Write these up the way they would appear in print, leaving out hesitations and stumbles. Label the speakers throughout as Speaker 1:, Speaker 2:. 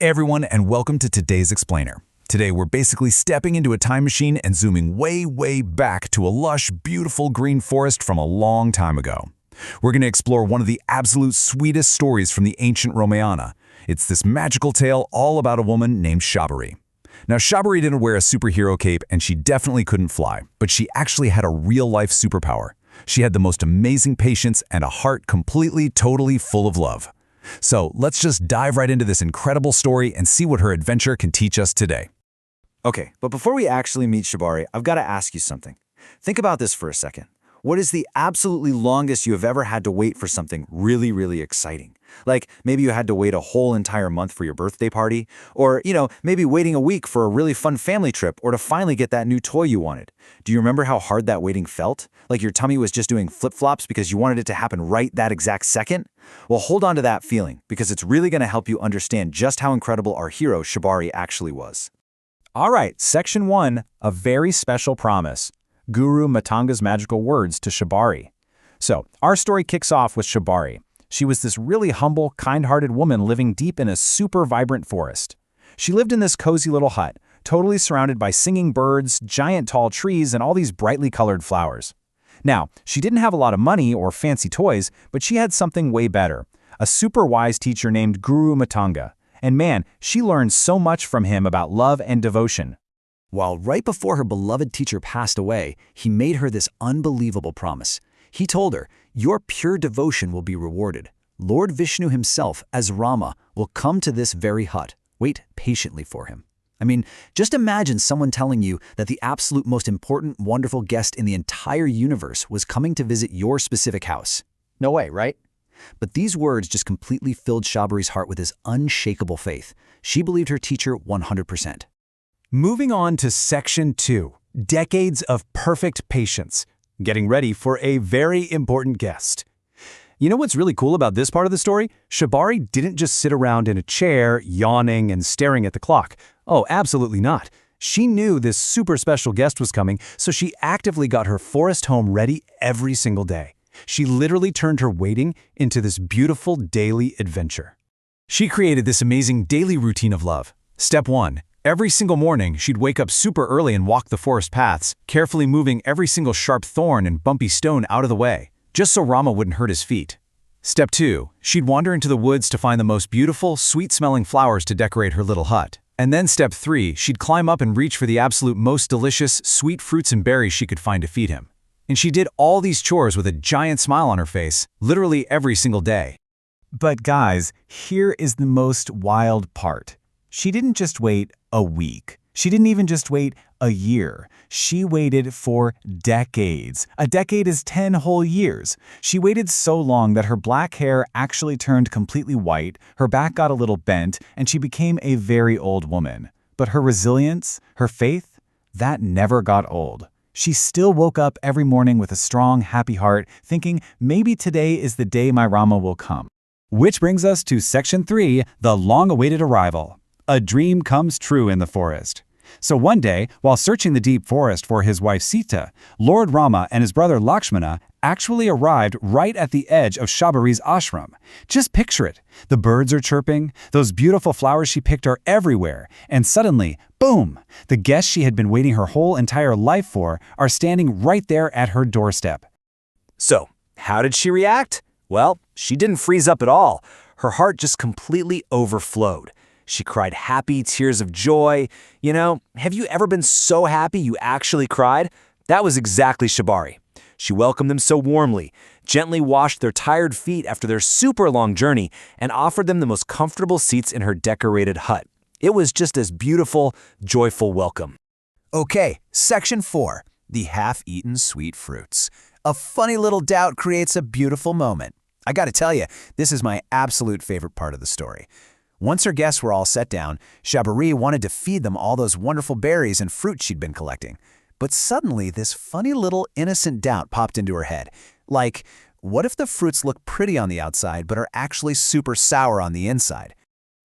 Speaker 1: everyone, and welcome to today's Explainer. Today, we're basically stepping into a time machine and zooming way back to a lush, beautiful green forest from a long time ago. We're going to explore one of the absolute sweetest stories from the ancient Ramayana. It's this magical tale all about a woman named Sabari. Now, Sabari didn't wear a superhero cape, and she definitely couldn't fly, but she actually had a real-life superpower. She had the most amazing patience and a heart completely, totally full of love. So let's just dive right into this incredible story and see what her adventure can teach us today.
Speaker 2: Okay, but before we actually meet Sabari, I've got to ask you something. Think about this for a second. What is the absolutely longest you have ever had to wait for something really exciting? Like maybe you had to wait a whole entire month for your birthday party, or, maybe waiting a week for a really fun family trip or to finally get that new toy you wanted. Do you remember how hard that waiting felt? Like your tummy was just doing flip-flops because you wanted it to happen right that exact second? Well, hold on to that feeling, because it's really going to help you understand just how incredible our hero Sabari actually was.
Speaker 3: All right, Section 1, a very special promise. Guru Matanga's magical words to Sabari. So, our story kicks off with Sabari. She was this really humble, kind-hearted woman living deep in a super vibrant forest. She lived in this cozy little hut, totally surrounded by singing birds, giant tall trees, and all these brightly colored flowers. Now, she didn't have a lot of money or fancy toys, but she had something way better. A super wise teacher named Guru Matanga. And man, she learned so much from him about love and devotion.
Speaker 4: While right before her beloved teacher passed away, he made her this unbelievable promise. He told her, "Your pure devotion will be rewarded. Lord Vishnu himself, as Rama, will come to this very hut. Wait patiently for him." I mean, just imagine someone telling you that the absolute most important, wonderful guest in the entire universe was coming to visit your specific house. No way, right? But these words just completely filled Sabari's heart with this unshakable faith. She believed her teacher 100%.
Speaker 1: Moving on to Section 2, Decades of Perfect Patience. Getting ready for a very important guest. You know what's really cool about this part of the story? Sabari didn't just sit around in a chair, yawning and staring at the clock. Oh, absolutely not. She knew this super special guest was coming, so she actively got her forest home ready every single day. She literally turned her waiting into this beautiful daily adventure. She created this amazing daily routine of love. Step 1. Every single morning, she'd wake up super early and walk the forest paths, carefully moving every single sharp thorn and bumpy stone out of the way, just so Rama wouldn't hurt his feet. Step 2. She'd wander into the woods to find the most beautiful, sweet-smelling flowers to decorate her little hut. And then Step 3, she'd climb up and reach for the absolute most delicious, sweet fruits and berries she could find to feed him. And she did all these chores with a giant smile on her face, literally every single day.
Speaker 3: But guys, here is the most wild part. She didn't just wait a week. She didn't even just wait a year. She waited for decades. A decade is 10 whole years. She waited so long that her black hair actually turned completely white, her back got a little bent, and she became a very old woman. But her resilience, her faith, that never got old. She still woke up every morning with a strong, happy heart, thinking maybe today is the day my Rama will come. Which brings us to Section 3, the long-awaited arrival. A dream comes true in the forest. So one day, while searching the deep forest for his wife Sita, Lord Rama and his brother Lakshmana actually arrived right at the edge of Sabari's ashram. Just picture it. The birds are chirping, those beautiful flowers she picked are everywhere, and suddenly, boom! The guests she had been waiting her whole entire life for are standing right there at her doorstep.
Speaker 2: So, how did she react? Well, she didn't freeze up at all. Her heart just completely overflowed. She cried happy tears of joy. Have you ever been so happy you actually cried? That was exactly Sabari. She welcomed them so warmly, gently washed their tired feet after their super long journey, and offered them the most comfortable seats in her decorated hut. It was just this beautiful, joyful welcome.
Speaker 1: Okay, Section 4, the half-eaten sweet fruits. A funny little doubt creates a beautiful moment. I gotta tell you, this is my absolute favorite part of the story. Once her guests were all set down, Sabari wanted to feed them all those wonderful berries and fruit she'd been collecting. But suddenly, this funny little innocent doubt popped into her head. Like, what if the fruits look pretty on the outside but are actually super sour on the inside?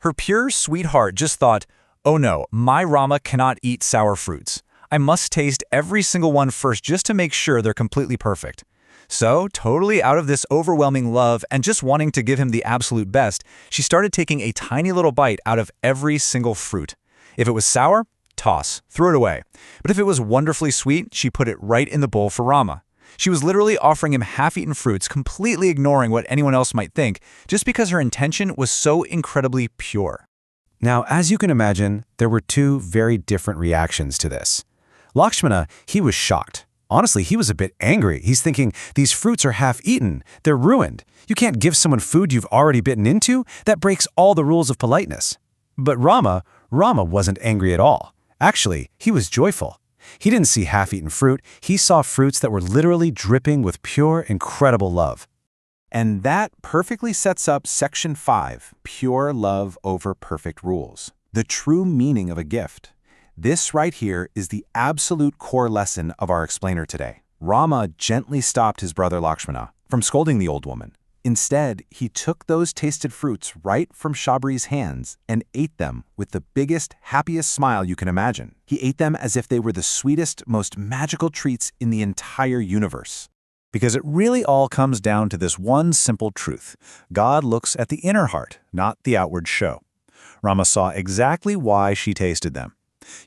Speaker 1: Her pure, sweet heart just thought, oh no, my Rama cannot eat sour fruits. I must taste every single one first just to make sure they're completely perfect.
Speaker 2: So, totally out of this overwhelming love and just wanting to give him the absolute best, she started taking a tiny little bite out of every single fruit. If it was sour, toss, throw it away. But if it was wonderfully sweet, she put it right in the bowl for Rama. She was literally offering him half-eaten fruits, completely ignoring what anyone else might think, just because her intention was so incredibly pure.
Speaker 1: Now, as you can imagine, there were two very different reactions to this. Lakshmana, he was shocked. Honestly, he was a bit angry. He's thinking, these fruits are half-eaten. They're ruined. You can't give someone food you've already bitten into. That breaks all the rules of politeness. But Rama wasn't angry at all. Actually, he was joyful. He didn't see half-eaten fruit. He saw fruits that were literally dripping with pure, incredible love.
Speaker 3: And that perfectly sets up Section 5, Pure Love Over Perfect Rules, the true meaning of a gift. This right here is the absolute core lesson of our explainer today. Rama gently stopped his brother Lakshmana from scolding the old woman. Instead, he took those tasted fruits right from Sabari's hands and ate them with the biggest, happiest smile you can imagine. He ate them as if they were the sweetest, most magical treats in the entire universe.
Speaker 1: Because it really all comes down to this one simple truth. God looks at the inner heart, not the outward show. Rama saw exactly why she tasted them.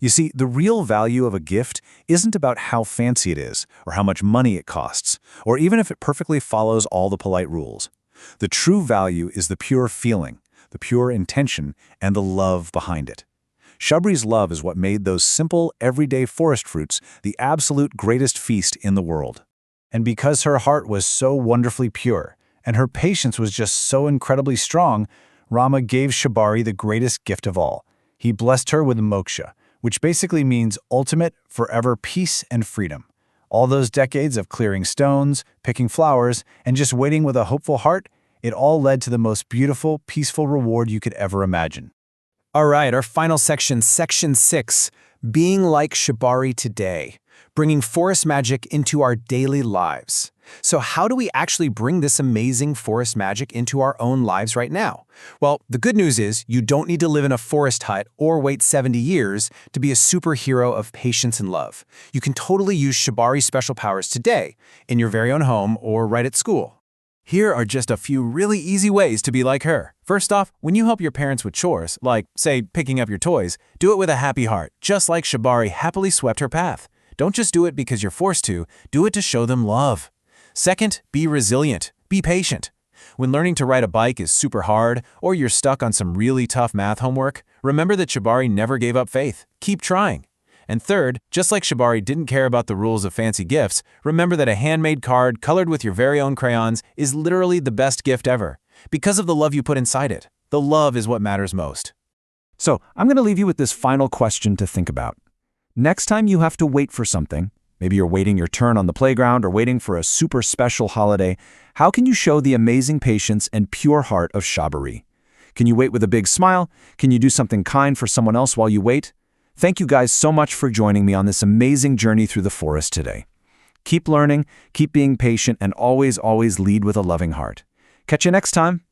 Speaker 1: You see, the real value of a gift isn't about how fancy it is, or how much money it costs, or even if it perfectly follows all the polite rules. The true value is the pure feeling, the pure intention, and the love behind it. Sabari's love is what made those simple, everyday forest fruits the absolute greatest feast in the world. And because her heart was so wonderfully pure, and her patience was just so incredibly strong, Rama gave Sabari the greatest gift of all. He blessed her with moksha, which basically means ultimate, forever peace and freedom. All those decades of clearing stones, picking flowers, and just waiting with a hopeful heart, it all led to the most beautiful, peaceful reward you could ever imagine.
Speaker 4: All right, our final section, Section 6, Being Like Sabari Today, bringing forest magic into our daily lives. So how do we actually bring this amazing forest magic into our own lives right now? Well, the good news is you don't need to live in a forest hut or wait 70 years to be a superhero of patience and love. You can totally use Sabari's special powers today, in your very own home or right at school. Here are just a few really easy ways to be like her. First off, when you help your parents with chores, like, say, picking up your toys, do it with a happy heart, just like Sabari happily swept her path. Don't just do it because you're forced to, do it to show them love. Second, be resilient. Be patient. When learning to ride a bike is super hard, or you're stuck on some really tough math homework, remember that Sabari never gave up faith. Keep trying. And third, just like Sabari didn't care about the rules of fancy gifts, remember that a handmade card colored with your very own crayons is literally the best gift ever, because of the love you put inside it. The love is what matters most.
Speaker 1: So, I'm going to leave you with this final question to think about. Next time you have to wait for something, maybe you're waiting your turn on the playground or waiting for a super special holiday, how can you show the amazing patience and pure heart of Sabari? Can you wait with a big smile? Can you do something kind for someone else while you wait? Thank you guys so much for joining me on this amazing journey through the forest today. Keep learning, keep being patient, and always lead with a loving heart. Catch you next time.